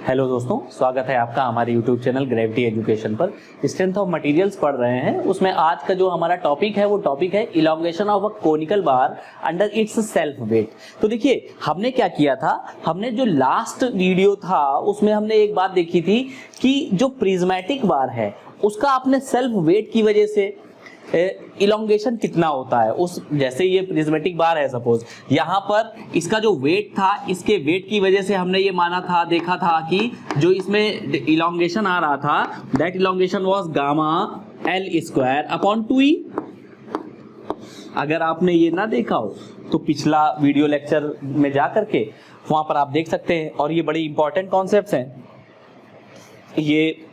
Hello दोस्तों, स्वागत है आपका हमारे YouTube चैनल ग्रेविटी एजुकेशन पर। स्ट्रेंथ ऑफ मटेरियल्स पढ़ रहे हैं। उसमें आज का जो हमारा टॉपिक है वो टॉपिक है elongation of a conical bar under its self weight. तो देखिए हमने क्या किया था, हमने जो लास्ट वीडियो था उसमें हमने एक बात देखी थी कि जो प्रिज्मेटिक बार है उसका अपने सेल्फ वेट की वजह से इलॉन्गेशन कितना होता है। उस जैसे ये प्रिज्मेटिक बार है, सपोज यहाँ पर इसका जो वेट था, इसके वेट की वजह से हमने ये माना था, देखा था कि जो इसमें इलॉन्गेशन आ रहा था that elongation was gamma L square upon 2e। अगर आपने ये ना देखा हो तो पिछला वीडियो लेक्चर में जा करके वहां पर आप देख सकते हैं। और ये बड़ी इंपॉर्टेंट कॉन्सेप्ट्स हैं, ये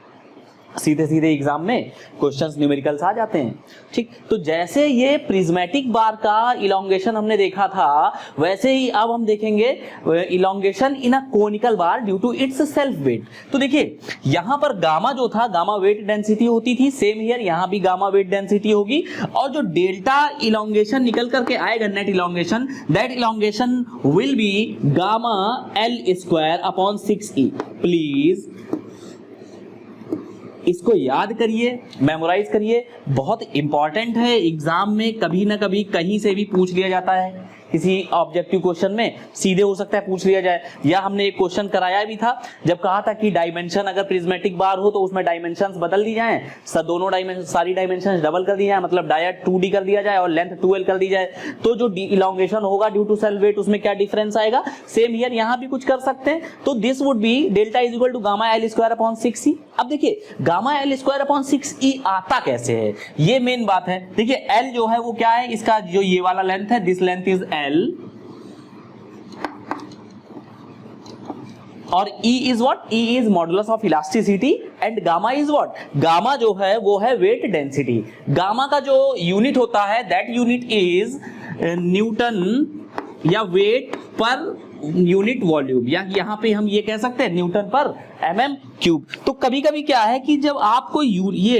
सीधे सीधे एग्जाम में क्वेश्चंस न्यूमेरिकल्स आ जाते हैं। ठीक, तो जैसे ये प्रिज्मेटिक बार का इलॉन्गेशन हमने देखा था, वैसे ही अब हम देखेंगे elongation in a conical bar due to its self weight. तो देखिए यहां पर गामा जो था, गामा वेट डेंसिटी होती थी, सेम हियर यहां भी गामा वेट डेंसिटी होगी। और जो डेल्टा इलॉन्गेशन निकल करके आएगा, net elongation, that elongation will be gamma L square upon 6e। Please इसको याद करिए, मेमोराइज करिए, बहुत इंपॉर्टेंट है। एग्जाम में कभी ना कभी कहीं से भी पूछ लिया जाता है, किसी ऑब्जेक्टिव क्वेश्चन में सीधे हो सकता है पूछ लिया जाए। या हमने एक क्वेश्चन कराया भी था जब कहा था कि डायमेंशन अगर प्रिज्मेटिक बार हो तो उसमें डायमेंशंस बदल दी जाएं, दोनों डायमेंशन सारी डायमेंशंस डबल कर दी जाए, मतलब डायट 2d कर दिया जाए और लेंथ 2l कर दी जाए। तो जो इलॉन्गेशन होगा ड्यू टू सेल्फ वेट उसमें क्या डिफरेंस आएगा, सेम हियर यहां भी कुछ कर सकते हैं। तो this would be delta is equal to gamma L square upon 6e। अब देखिए gamma L square upon 6e आता कैसे है, ये मेन बात है। देखिए एल जो है वो क्या है, इसका जो ये वाला लेंथ है, दिस लेंथ इज L और E is what? E is modulus of elasticity and gamma is what? Gamma जो है वो है वेट डेंसिटी। गामा का जो यूनिट होता है दैट यूनिट इज न्यूटन या वेट पर यूनिट वॉल्यूम, या यहाँ पे हम ये कह सकते हैं न्यूटन पर mm क्यूब। तो कभी कभी क्या है कि जब आपको ये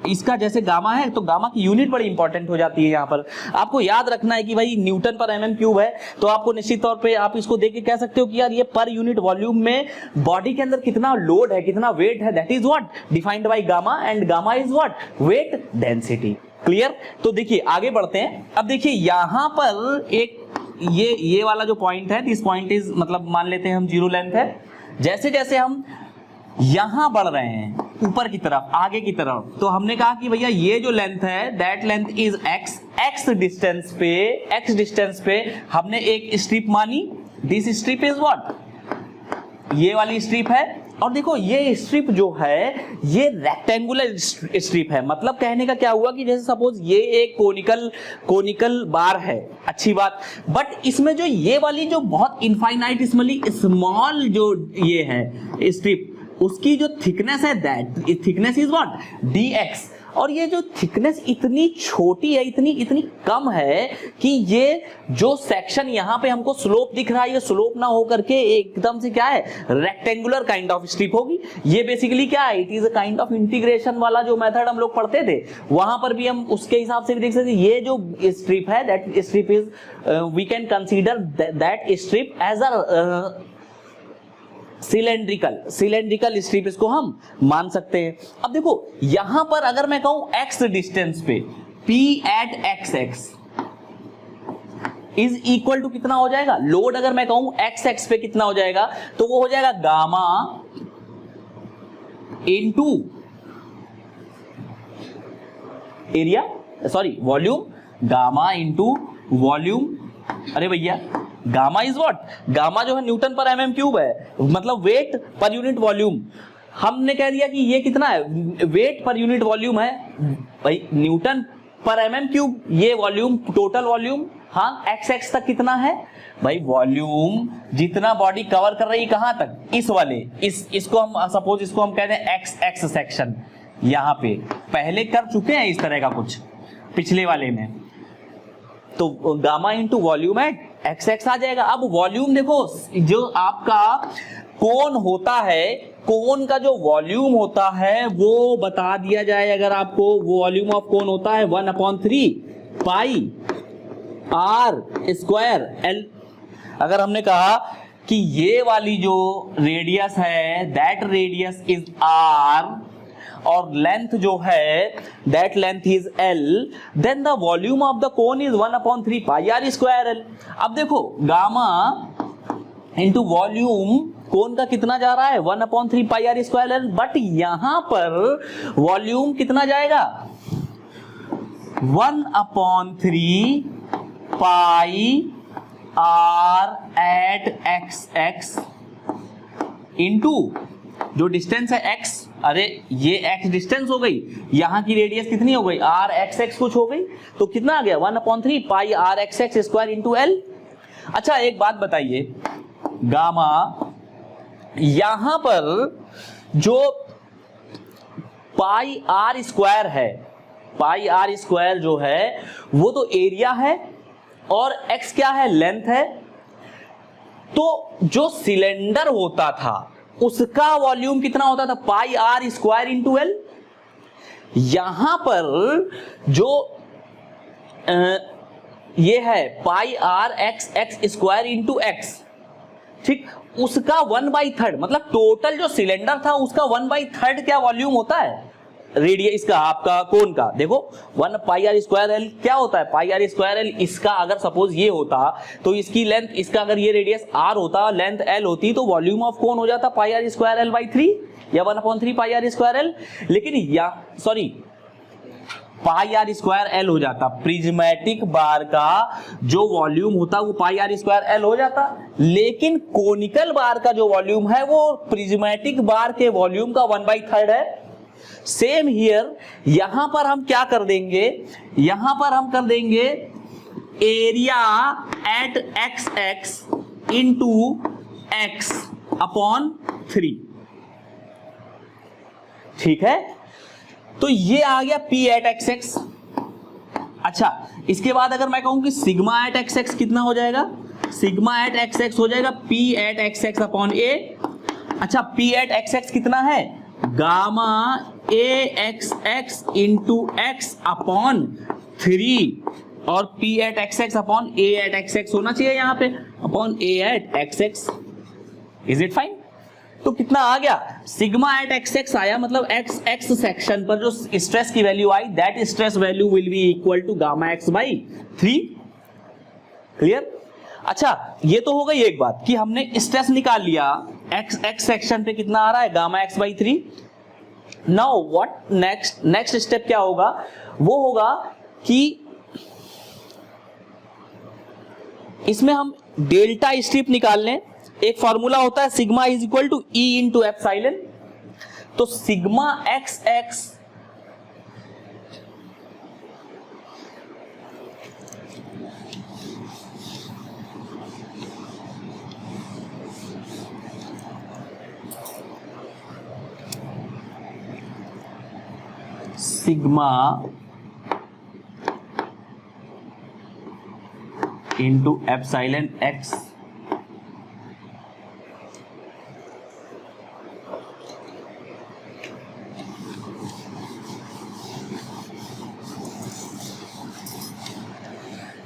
इसका जैसे गामा है तो गामा की यूनिट बड़ी इंपॉर्टेंट हो जाती है। यहाँ पर आपको याद रखना है कि भाई न्यूटन पर mm क्यूब है, तो आपको निश्चित तौर पे आप इसको देख के कह सकते हो कि यार ये पर यूनिट वॉल्यूम में बॉडी के अंदर कितना लोड है, कितना वेट है, that is what defined by gamma, and gamma is what weight density. Clear? तो देखिए आगे बढ़ते हैं। अब देखिए यहां पर एक ये वाला जो पॉइंट है, दिस पॉइंट इज मतलब मान लेते हैं हम जीरो लेंथ है। जैसे जैसे हम यहां बढ़ रहे हैं ऊपर की तरफ, आगे की तरफ, तो हमने कहा कि भैया ये जो लेंथ है that length is x distance पे हमने एक स्ट्रिप मानी, दिस स्ट्रिप इज व्हाट, ये वाली स्ट्रिप है। और देखो ये स्ट्रिप जो है ये रेक्टेंगुलर स्ट्रिप है। मतलब कहने का क्या हुआ कि जैसे सपोज ये एक कोनिकल बार है, अच्छी बात, बट इसमें जो ये वाली जो बहुत इनफाइनाइटेसिमली स्मॉल जो ये है स्ट्रिप, उसकी जो थिकनेस है that thickness is what dx। और ये जो थिकनेस इतनी छोटी है, इतनी कम है कि ये जो सेक्शन यहाँ पे हमको स्लोप दिख रहा है, ये स्लोप ना होकर के एकदम से क्या है रेक्टेंगुलर काइंड ऑफ स्ट्रिप होगी। ये बेसिकली क्या है, it is a kind of integration वाला जो मेथड हम लोग पढ़ते थे, वहां पर भी हम उसके हिसाब से भी देख सकते हैं। ये जो स्ट्रिप है that strip is we can consider that strip as a cylindrical strip, इसको हम मान सकते हैं। अब देखो यहां पर अगर मैं कहूं x डिस्टेंस पे P at xx is equal to कितना हो जाएगा, लोड अगर मैं कहूं x पे कितना हो जाएगा, तो वो हो जाएगा gamma into area, sorry volume, gamma into volume. अरे भैया गामा इज व्हाट, गामा जो है न्यूटन पर mm क्यूब है, मतलब वेट पर यूनिट वॉल्यूम। हमने कह दिया कि ये कितना है, वेट पर यूनिट वॉल्यूम है भाई, न्यूटन पर mm क्यूब, ये वॉल्यूम टोटल वॉल्यूम। हाँ x तक कितना है भाई, वॉल्यूम जितना बॉडी कवर कर रही है कहां तक, इस वाले इसको हम सपोज इसको हम कहते हैं x सेक्शन। यहां पे पहले कर चुके हैं इस तरह का कुछ पिछले वाले में, तो gamma into volume at x आ जाएगा। अब वॉल्यूम देखो, जो आपका कोन होता है, कोन का जो वॉल्यूम होता है वो बता दिया जाए अगर आपको, वो वॉल्यूम ऑफ कोन होता है 1/3 पाई r स्क्वायर l। अगर हमने कहा कि ये वाली जो रेडियस है दैट रेडियस इज आर और लेंथ जो है that length is L, then the volume of the cone is 1/3 pi are square L. अब देखो गामा इंटू वॉल्यूम कोन का कितना जा रहा है 1/3 pi are square L, but यहां पर वॉल्यूम कितना जाएगा 1/3 pi r at x x into जो डिस्टेंस है x, अरे ये x डिस्टेंस हो गई, यहां की रेडियस कितनी हो गई r x x कुछ हो गई, तो कितना आ गया 1/3 पाई r x x square into L. अच्छा एक बात बताइए, गामा यहां पर जो पाई r स्क्वायर है, पाई r स्क्वायर जो है वो तो एरिया है और x क्या है लेंथ है, तो जो सिलेंडर होता था उसका वॉल्यूम कितना होता था pi are square into L. यहां पर जो ये है pi r x x square into x, ठीक, उसका 1/3 मतलब टोटल जो सिलेंडर था उसका 1/3 क्या वॉल्यूम होता है रेडियस इसका आपका कोन का। देखो 1 पाई आर स्क्वायर एल क्या होता है पाई आर स्क्वायर एल, इसका अगर सपोज ये होता तो इसकी लेंथ, इसका अगर ये रेडियस आर होता लेंथ एल होती तो वॉल्यूम ऑफ कोन हो जाता pi are square L by 3 या 1/3 पाई आर स्क्वायर एल, लेकिन या sorry pi are square L हो जाता, प्रिज्मेटिक बार का जो वॉल्यूम होता वो पाई आर स्क्वायर एल हो जाता, लेकिन कोनिकल बार का जो वॉल्यूम है वो प्रिज्मेटिक बार के वॉल्यूम का 1/3 है। सेम हियर, यहां पर हम क्या कर देंगे, यहां पर हम कर देंगे area at x x into x upon 3, ठीक है, तो ये आ गया P एट एक्स एक्स। अच्छा इसके बाद अगर मैं कहूं कि सिग्मा एट एक्स एक्स कितना हो जाएगा, सिग्मा एट एक्स एक्स हो जाएगा P at x x upon A. अच्छा P एट एक्स एक्स कितना है gamma A x x into x upon 3 और P at x x upon A at x x होना चाहिए यहां पे upon A at x x. Is it fine? तो कितना आ गया सिग्मा एट एक्स एक्स आया, मतलब एक्स एक्स सेक्शन पर जो स्ट्रेस की वैल्यू आई that stress value will be equal to gamma x by 3। Clear? अच्छा ये तो हो गई एक बात कि हमने स्ट्रेस निकाल लिया, एक्स एक्स सेक्शन पे कितना आ रहा है gamma x by 3। Now what next step क्या होगा, वो होगा कि इसमें हम डेल्टा स्ट्रिप निकाल लें। एक फॉर्मूला होता है sigma is equal to E into epsilon, तो sigma x x sigma into epsilon x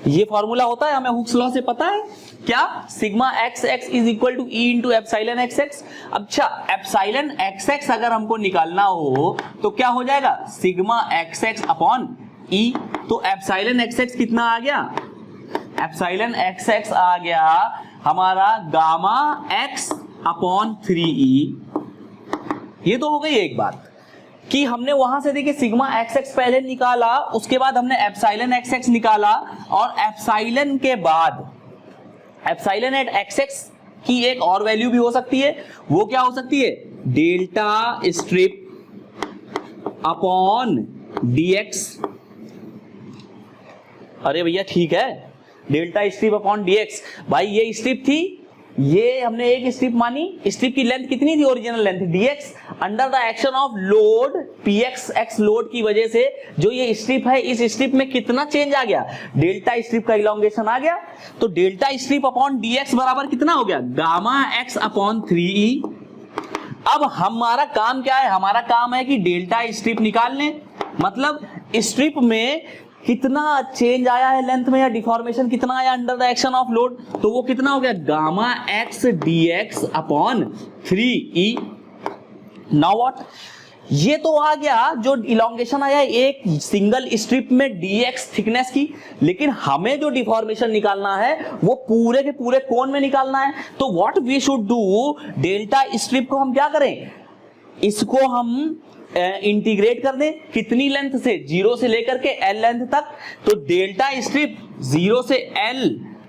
ये फॉर्मूला होता है, हमें हुक्स लॉ से पता है क्या, sigma x x is equal to E into epsilon x x. अच्छा एप्सिलॉन एक्स एक्स अगर हमको निकालना हो तो क्या हो जाएगा sigma x x upon E, तो एप्सिलॉन एक्स एक्स कितना आ गया, एप्सिलॉन एक्स एक्स आ गया हमारा गामा एक्स अपॉन 3e। ये तो हो गई एक बात कि हमने वहां से देखिए सिग्मा एक्स एक्स पहले निकाला, उसके बाद हमने एप्सिलॉन एक्स एक्स निकाला, और एप्सिलॉन के बाद एप्सिलॉन एट एक्स एक्स की एक और वैल्यू भी हो सकती है, वो क्या हो सकती है डेल्टा स्ट्रिप अपॉन dx। अरे भैया ठीक है, डेल्टा स्ट्रिप अपॉन dx। भाई ये स्ट्रिप थी, ये हमने एक स्ट्रिप मानी, स्ट्रिप की लेंथ कितनी थी original length dx, under the action of load px x load की वजह से जो ये स्ट्रिप है इस स्ट्रिप में कितना चेंज आ गया, डेल्टा स्ट्रिप का इलॉन्गेशन आ गया, तो डेल्टा स्ट्रिप अपॉन dx बराबर कितना हो गया गामा x अपॉन 3e। अब हमारा काम क्या है, हमारा काम है कि डेल्टा स्ट्रिप निकाल लें, मतलब स्ट्रिप में कितना चेंज आया है लेंथ में या डिफॉर्मेशन कितना आया under the action of load, तो वो कितना हो गया gamma x dx upon 3e। Now what, ये तो आ गया जो इलॉन्गेशन आया एक सिंगल स्ट्रिप में dx थिकनेस की, लेकिन हमें जो डिफॉर्मेशन निकालना है वो पूरे के पूरे कोन में निकालना है। तो what we should do, delta strip को हम क्या करें, इसको हम इंटीग्रेट कर दें कितनी लेंथ से, 0 से लेकर के l लेंथ तक। तो डेल्टा स्ट्रिप 0 से l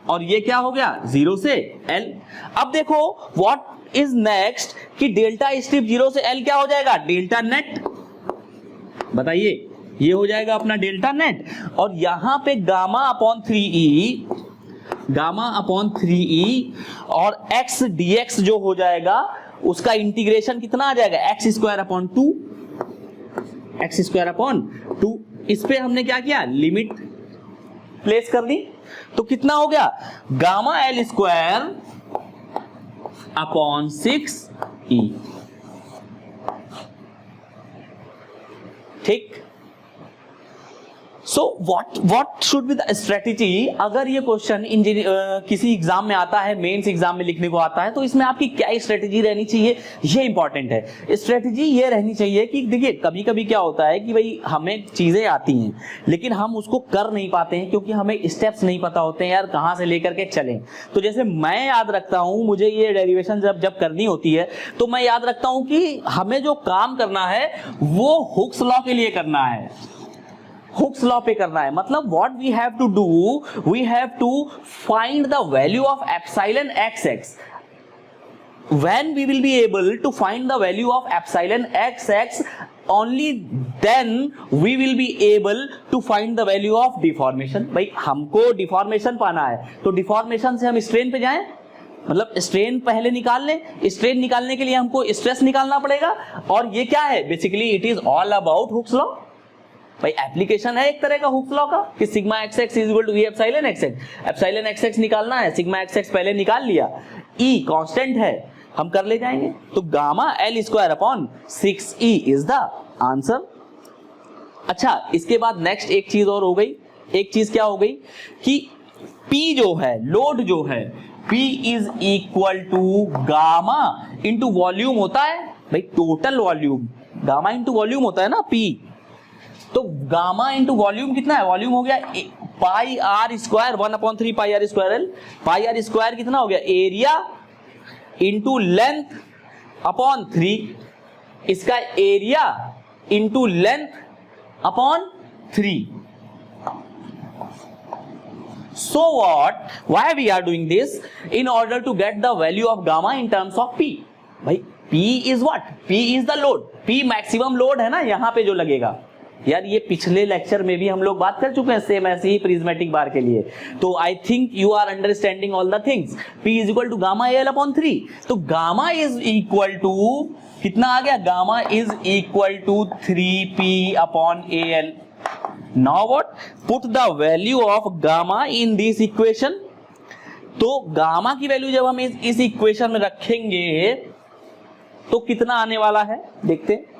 और ये क्या हो गया 0 से l। अब देखो व्हाट इज नेक्स्ट कि डेल्टा स्ट्रिप 0 से l क्या हो जाएगा, डेल्टा नेट। बताइए, ये हो जाएगा अपना डेल्टा नेट। और यहां पे गामा अपॉन 3e और x dx जो हो जाएगा उसका इंटीग्रेशन कितना आ जाएगा, एक्स स्क्वायर अपॉन 2। इस पे हमने क्या किया, लिमिट प्लेस कर दी, तो कितना हो गया gamma L square upon 6e। ठीक। So what should be the strategy, अगर ये क्वेश्चन किसी एग्जाम में आता है, मेंस एग्जाम में लिखने को आता है, तो इसमें आपकी क्या स्ट्रेटेजी रहनी चाहिए, ये इंपॉर्टेंट है। स्ट्रेटेजी ये रहनी चाहिए कि देखिए कभी कभी क्या होता है कि भाई हमें चीजें आती हैं लेकिन हम उसको कर नहीं पाते हैं क्योंकि हमें स्टेप्स नहीं पता होते हैं यार कहां से लेकर के चलें। तो जैसे मैं याद रखता हूं, मुझे ये डेरिवेशन जब करनी होती है तो मैं याद रखता हूं कि हमें जो काम करना है वो हुक्स लॉ के लिए करना है, हुक्स लॉ पे करना है। मतलब what we have to do, we have to find the value of epsilon xx। when we will be able to find the value of epsilon xx, only then we will be able to find the value of deformation। भाई हमको deformation पाना है तो deformation से हम strain पे जाएं, मतलब स्ट्रेन पहले निकाल लें, स्ट्रेन निकालने के लिए हमको स्ट्रेस निकालना पड़ेगा। और ये क्या है, basically it is all about Hooke's law. भाई एप्लीकेशन है एक तरह का हुक्स लॉ का कि sigma xx is equal to v epsilon xx। Epsilon xx निकालना है, सिग्मा xx पहले निकाल लिया, e कांस्टेंट है, हम कर ले जाएंगे। तो gamma L square upon 6e is the answer. अच्छा, इसके बाद नेक्स्ट एक चीज और हो गई। एक चीज क्या हो गई कि P जो है, लोड जो है, P is equal to gamma into volume होता है। भाई total volume, gamma into volume होता है ना P। तो गामा इंटू वॉल्यूम कितना है, वॉल्यूम हो गया pi are square 1/3 pi are square L. Pi are square कितना हो गया, एरिया इंटू लेंथ अपॉन 3। इसका area into length upon 3। So why we are doing this? In order to get the value of gamma in terms of P। भाई P is what? P is the load। P maximum load है ना यहाँ पे जो लगेगा। यार ये पिछले लेक्चर में भी हम लोग बात कर चुके हैं सेम ऐसे ही प्रिज्मेटिक बार के लिए। तो I think you are understanding all the things. P is equal to gamma L upon 3। तो गामा इज इक्वल टू कितना आ गया, gamma is equal to 3p upon AL। Now what, put the value of gamma in this equation. तो gamma की value जब हम इस equation में रखेंगे तो कितना आने वाला है देखते हैं।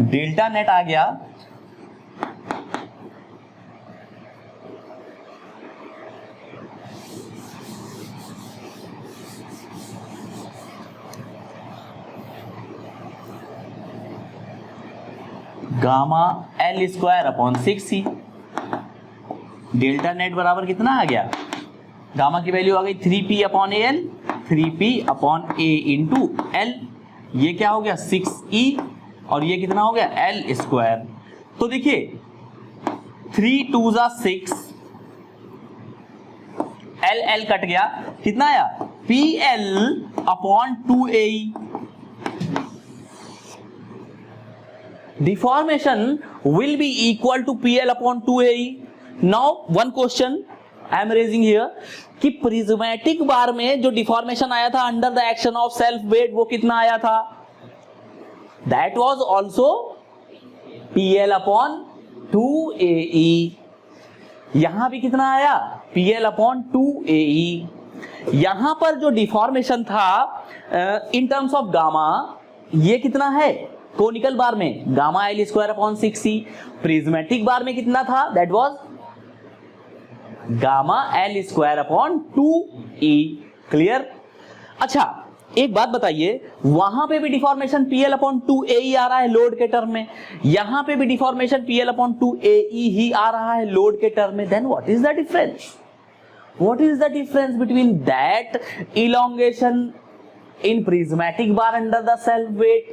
डेल्टा नेट आ गया gamma L square upon 6c। Delta net बराबर कितना आ गया, गामा की वैल्यू आ गई 3p upon AL, 3p upon A into L। ये क्या हो गया 6e और ये कितना हो गया L स्क्वायर। तो देखिए 3 2 6, L कट गया, कितना आया PL upon 2AE। Deformation will be equal to PL upon 2AE। Now one question I am raising here कि प्रिज्मेटिक बार में जो डिफॉर्मेशन आया था under the action of self weight वो कितना आया था, that was also PL upon 2AE। यहां भी कितना आया PL upon 2AE। यहां पर जो डिफॉर्मेशन था इन टर्म्स ऑफ गामा ये कितना है कोनिकल बार में, gamma L square upon 6e। Prismatic bar में कितना था, that was gamma L square upon 2e। Clear. अच्छा एक बात बताइए, वहां पे भी डिफॉर्मेशन PL अपॉन 2AE आ रहा है लोड के टर्म में, यहां पे भी डिफॉर्मेशन PL अपॉन 2AE ही आ रहा है लोड के टर्म में, then what is the difference? What is the difference between that elongation in prismatic bar under the self weight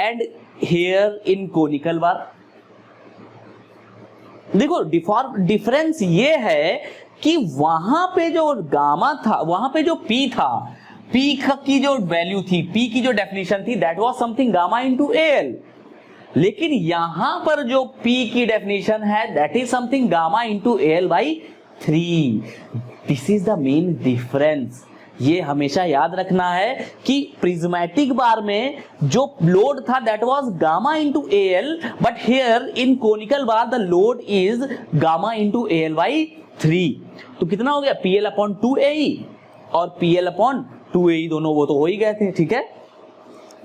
and here in conical bar? देखो डिफरेंस ये है कि वहां पे जो गामा था, वहां पे जो P था, P की जो वैल्यू थी, P की जो डेफिनेशन थी, that was something gamma into AL। लेकिन यहां पर जो P की डेफिनेशन है, that is something gamma into AL by 3। This is the main difference. ये हमेशा याद रखना है कि प्रिज्मेटिक बार में जो लोड था that was gamma into AL, but here in conical bar the load is gamma into AL by 3। तो कितना हो गया, PL अपॉन 2AE और PL अपॉन 2AE, दोनों वो तो हो ही गए थे। ठीक है,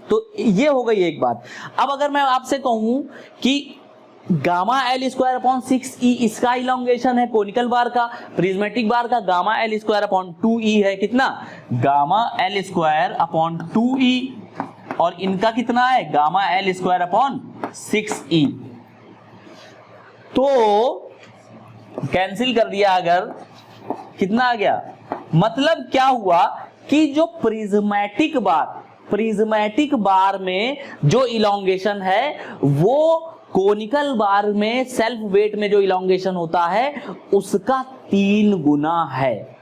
तो ये हो गई एक बात। अब अगर मैं आपसे कहूं कि gamma L square upon 6e इसका इलोंगेशन है कोनिकल बार का, प्रिज्मेटिक बार का gamma L square upon 2e है, कितना, gamma L square upon 2e, और इनका कितना है, gamma L square upon 6e। तो कैंसिल कर दिया, अगर कितना आ गया, मतलब क्या हुआ कि जो प्रिज्मेटिक बार में जो इलोंगेशन है वो कोनिकल बार में सेल्फ वेट में जो इलोंगेशन होता है उसका 3 गुना है।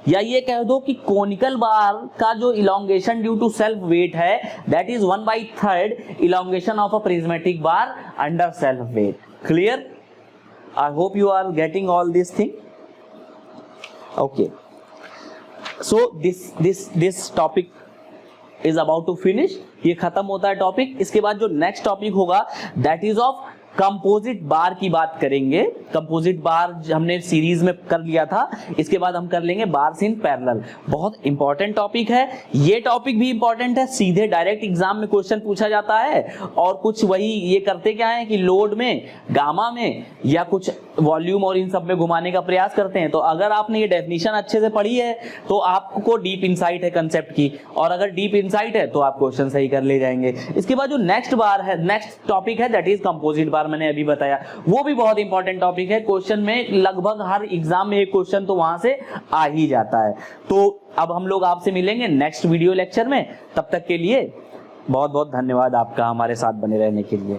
या ये कह दो कि कोनिकल बार का जो elongation due to self weight है that is 1/3 elongation of a prismatic bar under self weight. Clear? I hope you are getting all this thing. Okay, so this topic is about to finish. ये खत्म होता है topic. इसके बाद जो next topic होगा that is of composite bar की बात करेंगे। कंपोजिट बार हमने सीरीज में कर लिया था, इसके बाद हम कर लेंगे बार्स इन पैरेलल। बहुत इंपॉर्टेंट टॉपिक है, ये टॉपिक भी इंपॉर्टेंट है, सीधे डायरेक्ट एग्जाम में क्वेश्चन पूछा जाता है। और कुछ वही ये करते क्या है कि लोड में, गामा में या कुछ वॉल्यूम और इन सब में घुमाने का प्रयास करते हैं। तो अगर आपने ये डेफिनेशन अच्छे से पढ़ी है तो आपको डीप इंसाइट है कंसेप्ट की, और अगर डीप इंसाइट है तो आप क्वेश्चन सही कर ले जाएंगे। इसके बाद जो नेक्स्ट बार है, नेक्स्ट टॉपिक है दैट इज कंपोजिट बार। मैंने अभी बताया वो भी बहुत इंपॉर्टेंट टॉपिक है। क्वेश्चन में लगभग हर एग्जाम में एक क्वेश्चन तो वहां से आ ही जाता है। तो अब हम लोग आपसे मिलेंगे नेक्स्ट वीडियो लेक्चर में। तब तक के लिए बहुत बहुत धन्यवाद आपका हमारे साथ बने रहने के लिए।